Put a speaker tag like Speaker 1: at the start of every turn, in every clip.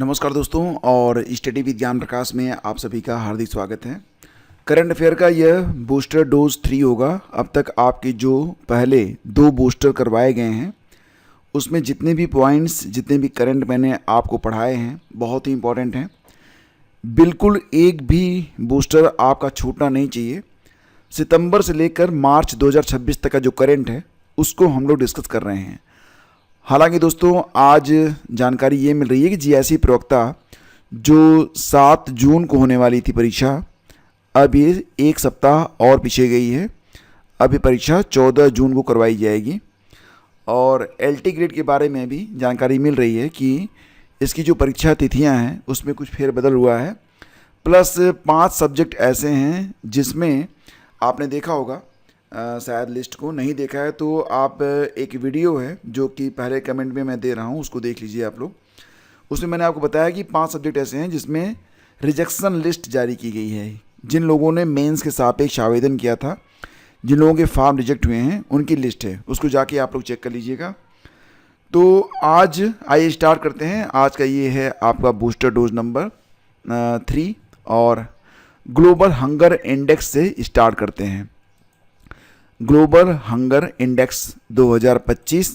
Speaker 1: नमस्कार दोस्तों और स्टडी विद ज्ञान प्रकाश में आप सभी का हार्दिक स्वागत है। करंट अफेयर का यह बूस्टर डोज 3 होगा। अब तक आपके जो पहले 2 बूस्टर करवाए गए हैं उसमें जितने भी पॉइंट्स जितने भी करंट मैंने आपको पढ़ाए हैं बहुत ही इंपॉर्टेंट हैं। बिल्कुल एक भी बूस्टर आपका छूटना नहीं चाहिए। सितंबर से लेकर मार्च 2026 तक का जो करंट है उसको हम लोग डिस्कस कर रहे हैं। हालांकि दोस्तों आज जानकारी ये मिल रही है कि जीआईसी प्रवक्ता जो 7 जून को होने वाली थी परीक्षा, अब ये 1 सप्ताह और पीछे गई है। अभी परीक्षा 14 जून को करवाई जाएगी। और एलटी ग्रेड के बारे में भी जानकारी मिल रही है कि इसकी जो परीक्षा तिथियां हैं उसमें कुछ फेरबदल हुआ है। प्लस 5 सब्जेक्ट ऐसे हैं जिसमें आपने देखा होगा, शायद लिस्ट को नहीं देखा है तो आप एक वीडियो है जो कि पहले कमेंट में मैं दे रहा हूँ उसको देख लीजिए आप लोग। उसमें मैंने आपको बताया कि 5 सब्जेक्ट ऐसे हैं जिसमें रिजेक्शन लिस्ट जारी की गई है। जिन लोगों ने मेंस के सापेक्ष आवेदन किया था, जिन लोगों के फॉर्म रिजेक्ट हुए हैं, उनकी लिस्ट है, उसको जाके आप लोग चेक कर लीजिएगा। तो आज आइए स्टार्ट करते हैं। आज का ये है आपका बूस्टर डोज नंबर 3 और ग्लोबल हंगर इंडेक्स से स्टार्ट करते हैं। Global hunger index 2025।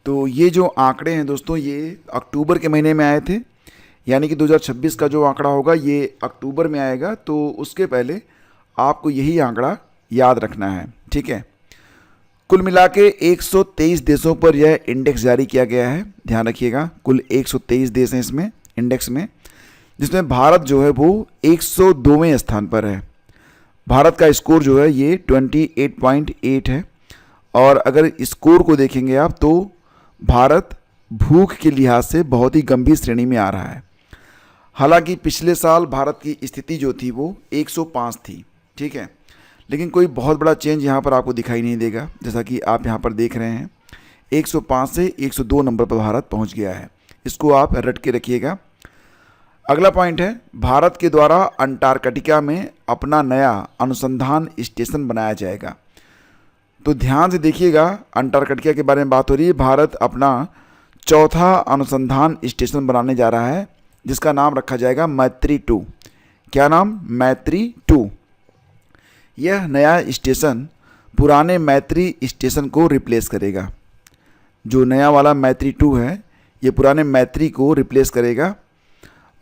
Speaker 1: तो ये जो आंकड़े हैं दोस्तों ये अक्टूबर के महीने में आए थे, यानी कि 2026 का जो आंकड़ा होगा ये अक्टूबर में आएगा। तो उसके पहले आपको यही आंकड़ा याद रखना है, ठीक है। कुल मिला के 123 देशों पर यह इंडेक्स जारी किया गया है, ध्यान रखिएगा। कुल 123 देश हैं इसमें इंडेक्स में, जिसमें भारत जो है वो 102वें स्थान पर है। भारत का स्कोर जो है ये 28.8 है। और अगर स्कोर को देखेंगे आप तो भारत भूख के लिहाज से बहुत ही गंभीर श्रेणी में आ रहा है। हालांकि पिछले साल भारत की स्थिति जो थी वो 105 थी, ठीक है, लेकिन कोई बहुत बड़ा चेंज यहाँ पर आपको दिखाई नहीं देगा। जैसा कि आप यहाँ पर देख रहे हैं 105 से 102 नंबर पर भारत पहुँच गया है। इसको आप रट के रखिएगा। अगला पॉइंट है, भारत के द्वारा अंटार्कटिका में अपना नया अनुसंधान स्टेशन बनाया जाएगा। तो ध्यान से देखिएगा, अंटार्कटिका के बारे में बात हो रही है। भारत अपना 4था अनुसंधान स्टेशन बनाने जा रहा है जिसका नाम रखा जाएगा मैत्री 2। क्या नाम? मैत्री 2। यह नया स्टेशन पुराने मैत्री स्टेशन को रिप्लेस करेगा। जो नया वाला मैत्री 2 है ये पुराने मैत्री को रिप्लेस करेगा।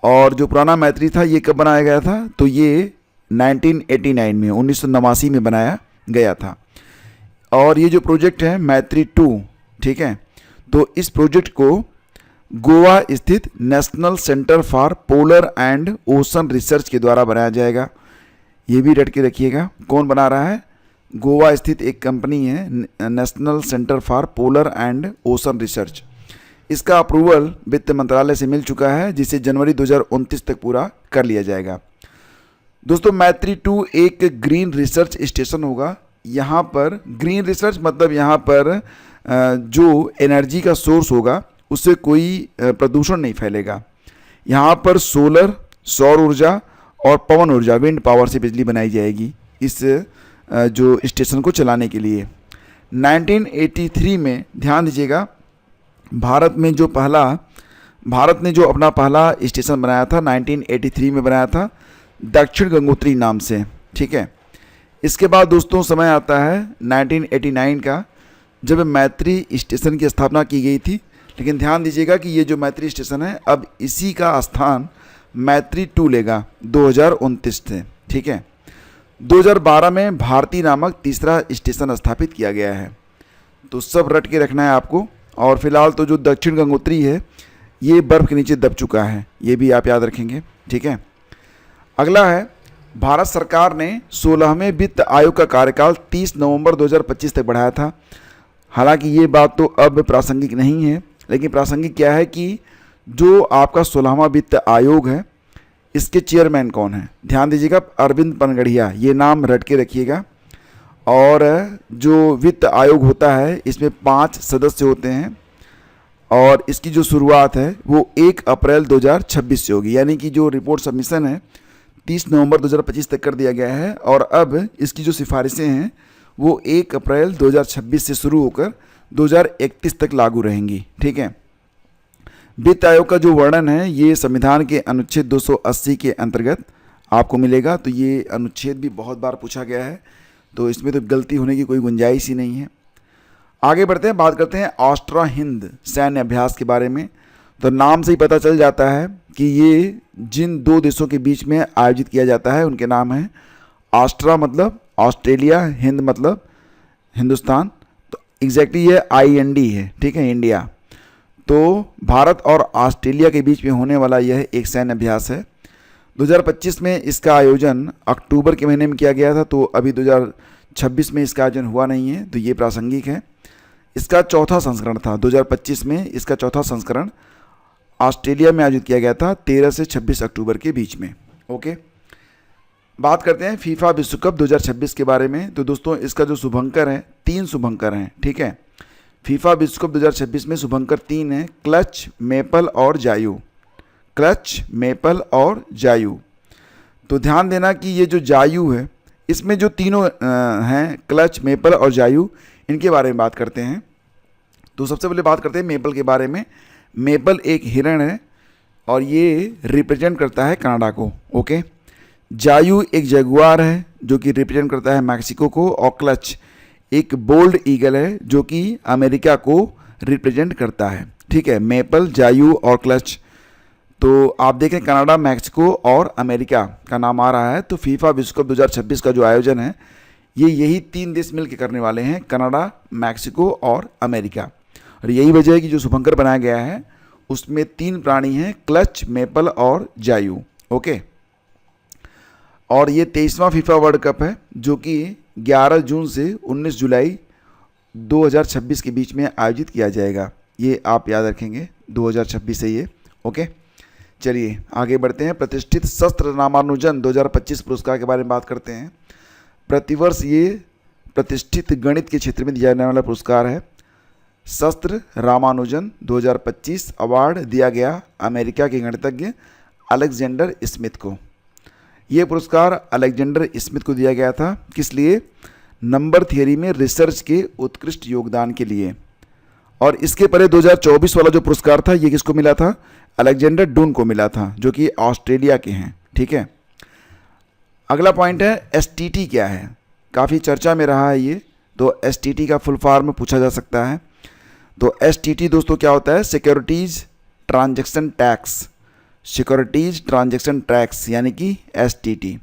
Speaker 1: और जो पुराना मैत्री था ये कब बनाया गया था? तो ये 1989 में 1989 में बनाया गया था। और ये जो प्रोजेक्ट है मैत्री 2, ठीक है, तो इस प्रोजेक्ट को गोवा स्थित national centre for polar and ocean research के द्वारा बनाया जाएगा। ये भी रट के रखिएगा, कौन बना रहा है? गोवा स्थित एक कंपनी है national centre for polar and ocean research. इसका अप्रूवल वित्त मंत्रालय से मिल चुका है जिसे जनवरी 2029 तक पूरा कर लिया जाएगा। दोस्तों मैत्री 2 एक ग्रीन रिसर्च स्टेशन होगा। यहाँ पर ग्रीन रिसर्च मतलब यहाँ पर जो एनर्जी का सोर्स होगा उससे कोई प्रदूषण नहीं फैलेगा। यहाँ पर सोलर, सौर ऊर्जा और पवन ऊर्जा, विंड पावर से बिजली बनाई जाएगी इस जो स्टेशन को चलाने के लिए। 1983 में, ध्यान दीजिएगा, भारत ने जो अपना पहला स्टेशन बनाया था 1983 में बनाया था, दक्षिण गंगोत्री नाम से, ठीक है। इसके बाद दोस्तों समय आता है 1989 का, जब मैत्री स्टेशन की स्थापना की गई थी। लेकिन ध्यान दीजिएगा कि ये जो मैत्री स्टेशन है अब इसी का स्थान मैत्री 2 लेगा 2029 से, ठीक है। 2012 में भारती नामक तीसरा स्टेशन स्थापित किया गया है। तो सब रट के रखना है आपको। और फिलहाल तो जो दक्षिण गंगोत्री है ये बर्फ़ के नीचे दब चुका है, ये भी आप याद रखेंगे, ठीक है। अगला है, भारत सरकार ने 16वें वित्त आयोग का कार्यकाल 30 नवंबर 2025 तक बढ़ाया था। हालांकि ये बात तो अब प्रासंगिक नहीं है, लेकिन प्रासंगिक क्या है कि जो आपका 16वां वित्त आयोग है इसके चेयरमैन कौन है? ध्यान दीजिएगा, अरविंद पनगढ़िया, ये नाम रट के रखिएगा। और जो वित्त आयोग होता है इसमें 5 सदस्य होते हैं और इसकी जो शुरुआत है वो 1 अप्रैल 2026 से होगी। यानी कि जो रिपोर्ट सबमिशन है 30 नवंबर 2025 तक कर दिया गया है और अब इसकी जो सिफारिशें हैं वो 1 अप्रैल 2026 से शुरू होकर 2031 तक लागू रहेंगी, ठीक है। वित्त आयोग का जो वर्णन है ये संविधान के अनुच्छेद 280 के अंतर्गत आपको मिलेगा। तो ये अनुच्छेद भी बहुत बार पूछा गया है, तो इसमें तो गलती होने की कोई गुंजाइश ही नहीं है। आगे बढ़ते हैं, बात करते हैं ऑस्ट्रा हिंद सैन्य अभ्यास के बारे में। तो नाम से ही पता चल जाता है कि ये जिन दो देशों के बीच में आयोजित किया जाता है उनके नाम हैं ऑस्ट्रा मतलब ऑस्ट्रेलिया, हिंद मतलब हिंदुस्तान। तो एग्जैक्टली ये IND है, ठीक है, इंडिया। तो भारत और ऑस्ट्रेलिया के बीच में होने वाला यह एक सैन्य अभ्यास है। 2025 में इसका आयोजन अक्टूबर के महीने में किया गया था, तो अभी 2026 में इसका आयोजन हुआ नहीं है, तो ये प्रासंगिक है। इसका चौथा संस्करण था 2025 में, इसका चौथा संस्करण ऑस्ट्रेलिया में आयोजित किया गया था 13 से 26 अक्टूबर के बीच में। ओके, बात करते हैं फीफा विश्व कप 2026 के बारे में। तो दोस्तों इसका जो शुभंकर है, 3 शुभंकर हैं, ठीक है। फीफा विश्व कप 2026 में शुभंकर 3 है, क्लच, मेपल और जायू। क्लच, मेपल और जायू। तो ध्यान देना कि ये जो जायू है, इसमें जो तीनों हैं क्लच, मेपल और जायू, इनके बारे में बात करते हैं। तो सबसे पहले बात करते हैं मेपल के बारे में। मेपल एक हिरण है और ये रिप्रेजेंट करता है कनाडा को। ओके, जायू एक जगुआर है जो कि रिप्रेजेंट करता है मैक्सिको को, और क्लच एक बोल्ड ईगल है जो कि अमेरिका को रिप्रेजेंट करता है। ठीक है, मेपल, जायू और क्लच। तो आप देखें कनाडा, मैक्सिको और अमेरिका का नाम आ रहा है। तो फीफा विश्व कप 2026 का जो आयोजन है ये यही 3 देश मिलकर करने वाले हैं, कनाडा, मैक्सिको और अमेरिका। और यही वजह है कि जो शुभंकर बनाया गया है उसमें 3 प्राणी हैं, क्लच, मेपल और जायू। ओके, और ये 23वां फीफा वर्ल्ड कप है जो कि 11 जून से 19 जुलाई 2026 के बीच में आयोजित किया जाएगा। ये आप याद रखेंगे, 2026 है ये। ओके, चलिए आगे बढ़ते हैं। प्रतिष्ठित शस्त्र रामानुजन 2025 पुरस्कार के बारे में बात करते हैं। प्रतिवर्ष ये प्रतिष्ठित गणित के क्षेत्र में दिया जाने वाला पुरस्कार है। शस्त्र रामानुजन 2025 अवार्ड दिया गया अमेरिका के गणितज्ञ अलेक्जेंडर स्मिथ को। ये पुरस्कार अलेक्जेंडर स्मिथ को दिया गया था, किस लिए? नंबर थियरी में रिसर्च के उत्कृष्ट योगदान के लिए। और इसके पहले 2024 वाला जो पुरस्कार था ये किसको मिला था? अलेक्जेंडर डून को मिला था, जो कि ऑस्ट्रेलिया के हैं। ठीक है, अगला पॉइंट है STT क्या है। काफ़ी चर्चा में रहा है ये, तो STT का फुल फॉर्म पूछा जा सकता है। तो STT दोस्तों क्या होता है? Securities transaction tax. Securities transaction tax यानी कि STT।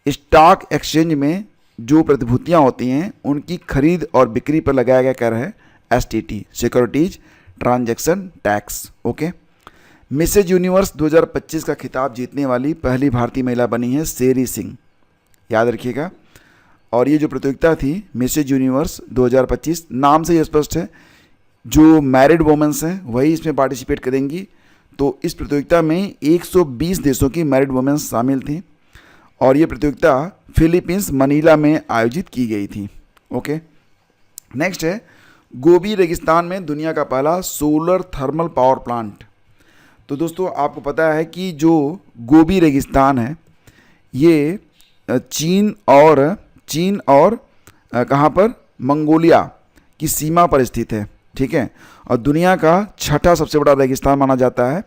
Speaker 1: स्टॉक एक्सचेंज में जो प्रतिभूतियां होती हैं उनकी खरीद और बिक्री पर लगाया गया कर है STT, securities transaction tax. Okay, Mrs Universe 2025 का खिताब जीतने वाली पहली भारतीय महिला बनी है शेरी सिंह, याद रखिएगा। और ये जो प्रतियोगिता थी मिसेज यूनिवर्स 2025, नाम से ही स्पष्ट है जो मैरिड वुमेन्स हैं वही इसमें पार्टिसिपेट करेंगी। तो इस प्रतियोगिता में 120 देशों की मैरिड वुमेन्स शामिल थी और ये प्रतियोगिता फिलीपींस मनीला में आयोजित की गई थी। ओके, नेक्स्ट है गोबी रेगिस्तान में दुनिया का पहला सोलर थर्मल पावर प्लांट। तो दोस्तों आपको पता है कि जो गोबी रेगिस्तान है ये चीन और कहाँ पर? मंगोलिया की सीमा पर स्थित है। ठीक है, और दुनिया का 6ठा सबसे बड़ा रेगिस्तान माना जाता है।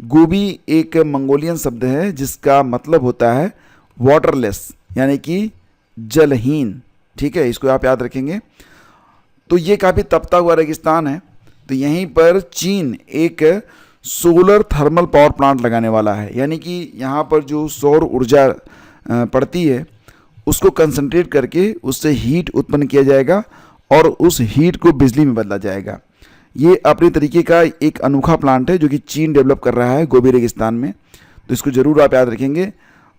Speaker 1: गोबी एक मंगोलियन शब्द है जिसका मतलब होता है वाटरलेस यानी कि जलहीन। ठीक है, इसको आप याद रखेंगे। तो ये काफ़ी तपता हुआ रेगिस्तान है। तो यहीं पर चीन एक सोलर थर्मल पावर प्लांट लगाने वाला है, यानी कि यहाँ पर जो सौर ऊर्जा पड़ती है उसको कंसंट्रेट करके उससे हीट उत्पन्न किया जाएगा और उस हीट को बिजली में बदला जाएगा। ये अपने तरीके का एक अनोखा प्लांट है जो कि चीन डेवलप कर रहा है गोबी रेगिस्तान में। तो इसको ज़रूर आप याद रखेंगे।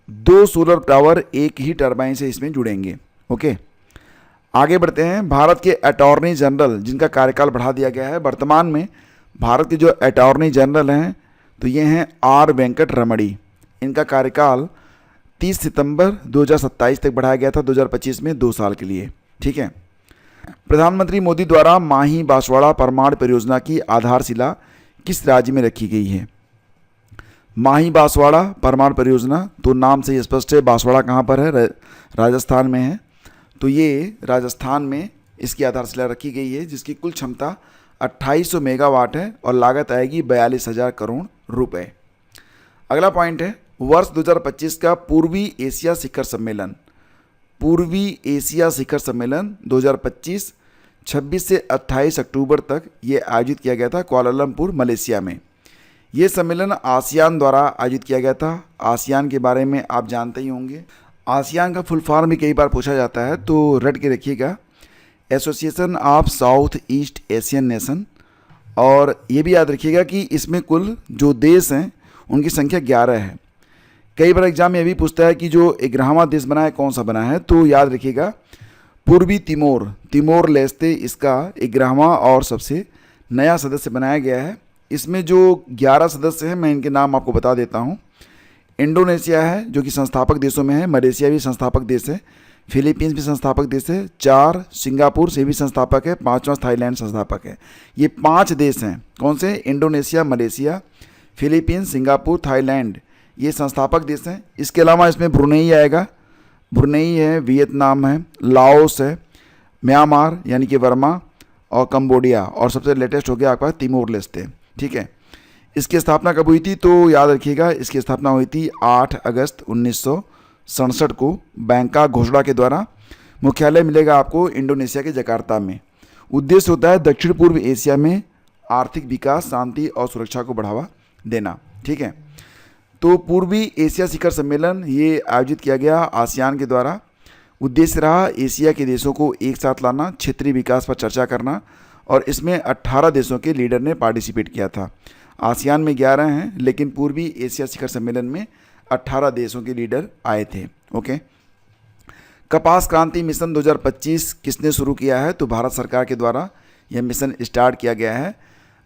Speaker 1: 2 सोलर टावर एक ही टरबाइन से इसमें जुड़ेंगे। ओके, आगे बढ़ते हैं। भारत के अटॉर्नी जनरल जिनका कार्यकाल बढ़ा दिया गया है, वर्तमान में भारत के जो अटॉर्नी जनरल हैं तो ये हैं R वेंकट रमणी। इनका कार्यकाल 30 सितंबर 2027 तक बढ़ाया गया था 2025 में 2 साल के लिए। ठीक है, प्रधानमंत्री मोदी द्वारा माही बांसवाड़ा परमाणु परियोजना की आधारशिला किस राज्य में रखी गई है? माही बांसवाड़ा परमाणु परियोजना, तो नाम से ही स्पष्ट है बांसवाड़ा कहाँ पर है? राजस्थान में है। तो ये राजस्थान में इसकी आधारशिला रखी गई है जिसकी कुल क्षमता 2800 मेगावाट है और लागत आएगी 42,000 करोड़ रुपए। अगला पॉइंट है वर्ष 2025 का पूर्वी एशिया शिखर सम्मेलन। पूर्वी एशिया शिखर सम्मेलन 2025 26 से 28 अक्टूबर तक ये आयोजित किया गया था कुआलालंपुर, मलेशिया में। ये सम्मेलन आसियान द्वारा आयोजित किया गया था। आसियान के बारे में आप जानते ही होंगे। आसियान का फुल फॉर्म भी कई बार पूछा जाता है, तो रट के रखिएगा, association of south east Asian nation. और ये भी याद रखिएगा कि इसमें कुल जो देश हैं उनकी संख्या 11 है। कई बार एग्जाम में ये भी पूछता है कि जो 11वां देश बना है कौन सा बना है, तो याद रखिएगा पूर्वी तिमोर लेस्ते इसका 11वां और सबसे नया सदस्य बनाया गया है। इसमें जो 11 सदस्य हैं मैं इनके नाम आपको बता देता हूँ। इंडोनेशिया है जो कि संस्थापक देशों में है, मलेशिया भी संस्थापक देश है, फिलीपींस भी संस्थापक देश है, 4 सिंगापुर से भी संस्थापक है, 5वां थाईलैंड संस्थापक है। ये 5 देश हैं। कौन से? Indonesia, Malaysia, Philippines, Singapore, Thailand, ये संस्थापक देश हैं। इसके अलावा इसमें ब्रुनेई आएगा, ब्रुनेई है, वियतनाम है, लाओस है, म्यांमार यानी कि वर्मा, और कंबोडिया, और सबसे लेटेस्ट हो गया आपका तिमोर लेस्ते। ठीक है, इसकी स्थापना कब हुई थी? तो याद रखिएगा इसकी स्थापना हुई थी 8 अगस्त 1967 को बैंकॉक घोषणा के द्वारा। मुख्यालय मिलेगा आपको इंडोनेशिया के जकार्ता में। उद्देश्य होता है दक्षिण पूर्व एशिया में आर्थिक विकास, शांति और सुरक्षा को बढ़ावा देना। ठीक है, तो पूर्वी एशिया शिखर सम्मेलन ये आयोजित किया गया आसियान के द्वारा। उद्देश्य रहा एशिया के देशों को एक साथ लाना, क्षेत्रीय विकास पर चर्चा करना, और इसमें 18 देशों के लीडर ने पार्टिसिपेट किया था। आसियान में 11 हैं, लेकिन पूर्वी एशिया शिखर सम्मेलन में 18 देशों के लीडर आए थे। ओके, कपास क्रांति मिशन 2025 किसने शुरू किया है? तो भारत सरकार के द्वारा यह मिशन स्टार्ट किया गया है।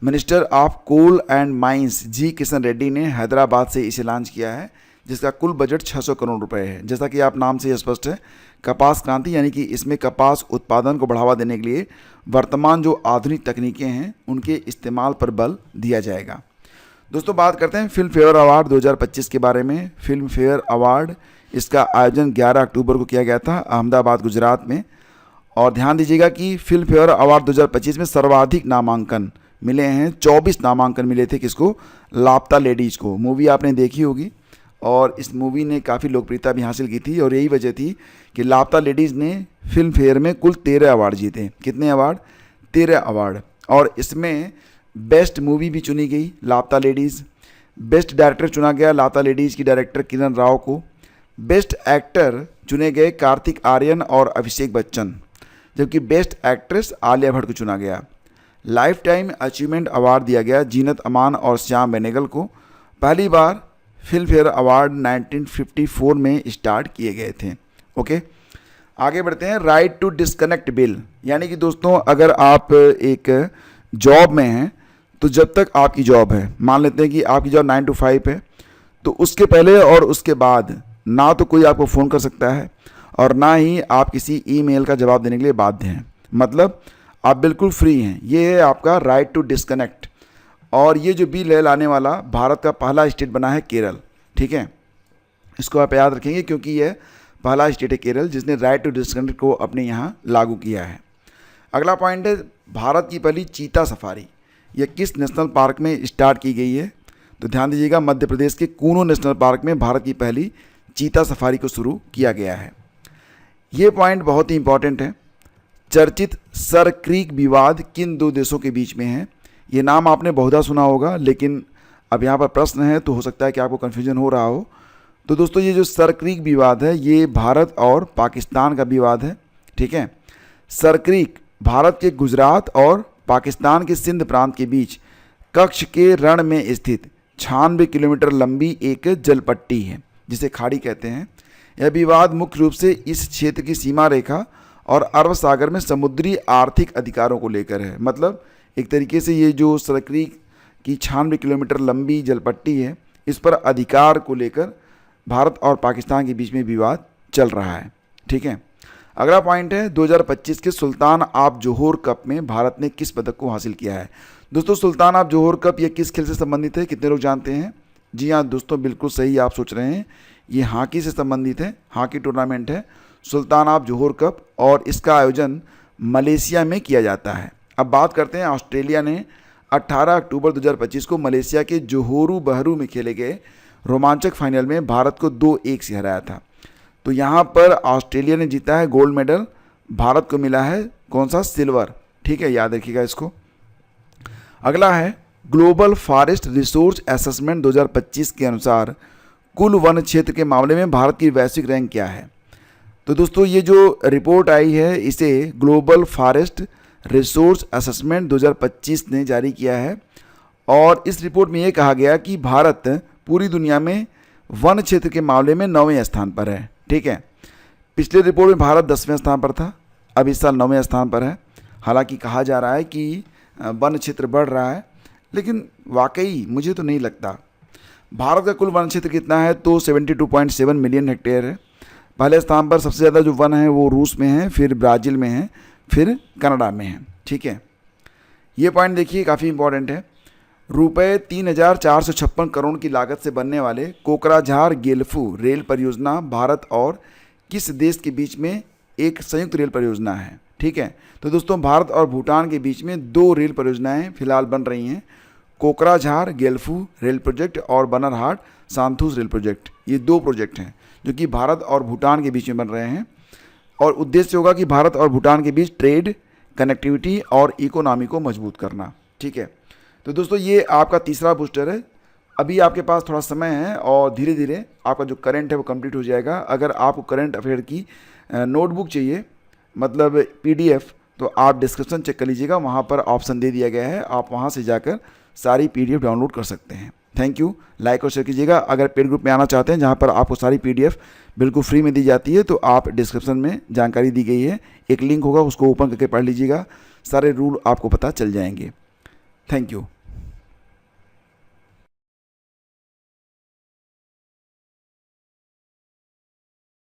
Speaker 1: Minister of coal and mines G Kishan Reddy ने हैदराबाद से इसे लॉन्च किया है, जिसका कुल बजट 600 करोड़ रुपए है। जैसा कि आप नाम से स्पष्ट है, कपास क्रांति यानी कि इसमें कपास उत्पादन को बढ़ावा देने के लिए वर्तमान जो आधुनिक तकनीकें हैं उनके इस्तेमाल पर बल दिया जाएगा। दोस्तों, बात करते हैं फिल्म फेयर अवार्ड 2025 के बारे में। फिल्म फेयर अवार्ड इसका आयोजन 11 अक्टूबर को किया गया था अहमदाबाद, गुजरात में। और ध्यान दीजिएगा कि फिल्म फेयर अवार्ड 2025 में सर्वाधिक नामांकन मिले हैं। 24 नामांकन मिले थे। किसको? लापता लेडीज़ को। मूवी आपने देखी होगी और इस मूवी ने काफ़ी लोकप्रियता भी हासिल की थी, और यही वजह थी कि लापता लेडीज़ ने फिल्म फेयर में कुल 13 अवार्ड जीते। कितने अवार्ड? 13 अवार्ड। और इसमें बेस्ट मूवी भी चुनी गई लापता लेडीज़। बेस्ट डायरेक्टर चुना गया लापता लेडीज़ की डायरेक्टर किरण राव को। बेस्ट एक्टर चुने गए कार्तिक आर्यन और अभिषेक बच्चन, जबकि बेस्ट एक्ट्रेस आलिया भट्ट को चुना गया। लाइफ टाइम अचीवमेंट अवार्ड दिया गया जीनत अमान और श्याम बेनेगल को। पहली बार फिल्म फेयर अवार्ड 1954 में स्टार्ट किए गए थे। ओके, आगे बढ़ते हैं। राइट टू डिस्कनेक्ट बिल, यानी कि दोस्तों अगर आप एक जॉब में हैं तो जब तक आपकी जॉब है, मान लेते हैं कि आपकी जॉब 9 to 5 है, तो उसके पहले और उसके बाद ना तो कोई आपको फ़ोन कर सकता है और ना ही आप किसी ईमेल का जवाब देने के लिए बाध्य हैं। मतलब आप बिल्कुल फ्री हैं। ये है आपका राइट टू डिस्कनेक्ट। और ये जो बिल है लाने वाला भारत का पहला स्टेट बना है केरल। ठीक है, इसको आप याद रखेंगे क्योंकि यह पहला स्टेट है केरल जिसने राइट टू डिस्कनेक्ट को अपने यहाँ लागू किया है। अगला पॉइंट है भारत की पहली चीता सफारी। यह किस नेशनल पार्क में स्टार्ट की गई है? तो ध्यान दीजिएगा, मध्य प्रदेश के कूनो नेशनल पार्क में भारत की पहली चीता सफारी को शुरू किया गया है। ये पॉइंट बहुत ही इंपॉर्टेंट है। चर्चित सर क्रीक विवाद किन 2 देशों के बीच में है? ये नाम आपने बहुधा सुना होगा, लेकिन अब यहाँ पर प्रश्न है तो हो सकता है कि आपको कन्फ्यूजन हो रहा हो। तो दोस्तों ये जो सर क्रीक विवाद है ये भारत और पाकिस्तान का विवाद है। ठीक है, सर क्रीक भारत के गुजरात और पाकिस्तान के सिंध प्रांत के बीच कच्छ के रण में स्थित 96 किलोमीटर लंबी एक जलपट्टी है जिसे खाड़ी कहते हैं। यह विवाद मुख्य रूप से इस क्षेत्र की सीमा रेखा और अरब सागर में समुद्री आर्थिक अधिकारों को लेकर है। मतलब एक तरीके से ये जो सर क्रीक की 96 किलोमीटर लंबी जलपट्टी है इस पर अधिकार को लेकर भारत और पाकिस्तान के बीच में विवाद चल रहा है। ठीक है, अगला पॉइंट है 2025 के सुल्तान ऑफ जोहोर कप में भारत ने किस पदक को हासिल किया है? दोस्तों सुल्तान ऑफ जोहोर कप ये किस खेल से संबंधित है? कितने लोग जानते हैं? जी हाँ दोस्तों, बिल्कुल सही आप सोच रहे हैं, ये हॉकी से संबंधित है। हॉकी टूर्नामेंट है सुल्तान ऑफ जोहोर कप और इसका आयोजन मलेशिया में किया जाता है। अब बात करते हैं, ऑस्ट्रेलिया ने 18 अक्टूबर 2025 को मलेशिया के जोहोरू बहरू में खेले गए रोमांचक फाइनल में भारत को 2-1 से हराया था। तो यहाँ पर ऑस्ट्रेलिया ने जीता है गोल्ड मेडल, भारत को मिला है कौन सा, सिल्वर। ठीक है, याद रखिएगा इसको। अगला है ग्लोबल फॉरेस्ट रिसोर्स असेसमेंट 2025 के अनुसार कुल वन क्षेत्र के मामले में भारत की वैश्विक रैंक क्या है। तो दोस्तों ये जो रिपोर्ट आई है इसे ग्लोबल फॉरेस्ट रिसोर्स असेसमेंट 2025 ने जारी किया है और इस रिपोर्ट में ये कहा गया कि भारत पूरी दुनिया में वन क्षेत्र के मामले में 9वें स्थान पर है। ठीक है, पिछले रिपोर्ट में भारत 10वें स्थान पर था, अब इस साल 9वें स्थान पर है। हालांकि कहा जा रहा है कि वन क्षेत्र बढ़ रहा है, लेकिन वाकई मुझे तो नहीं लगता। भारत का कुल वन क्षेत्र कितना है तो 72.7 मिलियन हेक्टेयर है। पहले स्थान पर सबसे ज़्यादा जो वन है वो रूस में है, फिर ब्राज़ील में है, फिर कनाडा में है। ठीक है, ये पॉइंट देखिए काफ़ी इंपॉर्टेंट है। रुपये 3,456 करोड़ की लागत से बनने वाले कोकराझार गेल्फू रेल परियोजना भारत और किस देश के बीच में एक संयुक्त रेल परियोजना है। ठीक है, तो दोस्तों भारत और भूटान के बीच में 2 रेल परियोजनाएं फिलहाल बन रही हैं, कोकराझार गेल्फू रेल प्रोजेक्ट और बनरहाट सांथूस रेल प्रोजेक्ट। ये 2 प्रोजेक्ट हैं जो कि भारत और भूटान के बीच में बन रहे हैं और उद्देश्य होगा कि भारत और भूटान के बीच ट्रेड, कनेक्टिविटी और इकोनॉमी को मजबूत करना। ठीक है, तो दोस्तों ये आपका तीसरा बूस्टर है। अभी आपके पास थोड़ा समय है और धीरे धीरे आपका जो करंट है वो कंप्लीट हो जाएगा। अगर आपको करंट अफेयर की नोटबुक चाहिए, मतलब PDF, तो आप डिस्क्रिप्शन चेक कर लीजिएगा, वहाँ पर ऑप्शन दे दिया गया है, आप वहाँ से जाकर सारी PDF डाउनलोड कर सकते हैं। थैंक यू, लाइक और शेयर कीजिएगा। अगर पेड ग्रुप में आना चाहते हैं जहाँ पर आपको सारी PDF बिल्कुल फ्री में दी जाती है तो आप डिस्क्रिप्शन में जानकारी दी गई है, एक लिंक होगा, उसको ओपन करके पढ़ लीजिएगा, सारे रूल आपको पता चल जाएंगे। Thank you.